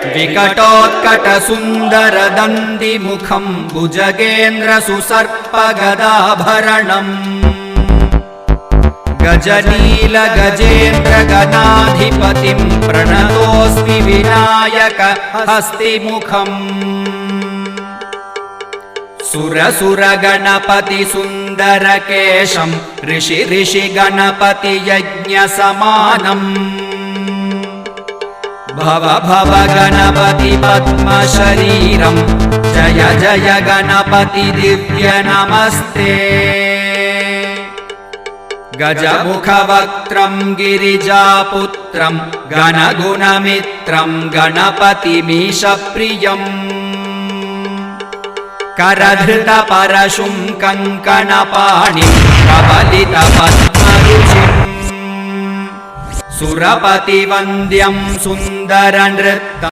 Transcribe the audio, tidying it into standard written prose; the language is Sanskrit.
विकटोत्कटसुन्दरदन्तिमुखं भुजगेन्द्रसुसर्पगदाभरणम् गजनीलगजेन्द्रगणाधिपतिं प्रणतोऽस्मि विनायक हस्तिमुखम् सुरसुरगणपतिसुन्दरकेशं ऋषिगणपतियज्ञसमानम् भव भव गणपति पद्मशरीरं जय जय गणपति दिव्य नमस्ते गजमुखवक्त्रं गिरिजापुत्रं गणगुणमित्रं गणपतिमीशप्रियम् करधृतपरशुं कङ्कणपाणिं प्रबलितपद्मरुचिम् सुरपतिवन्द्यं सुन्दरनृत्यम्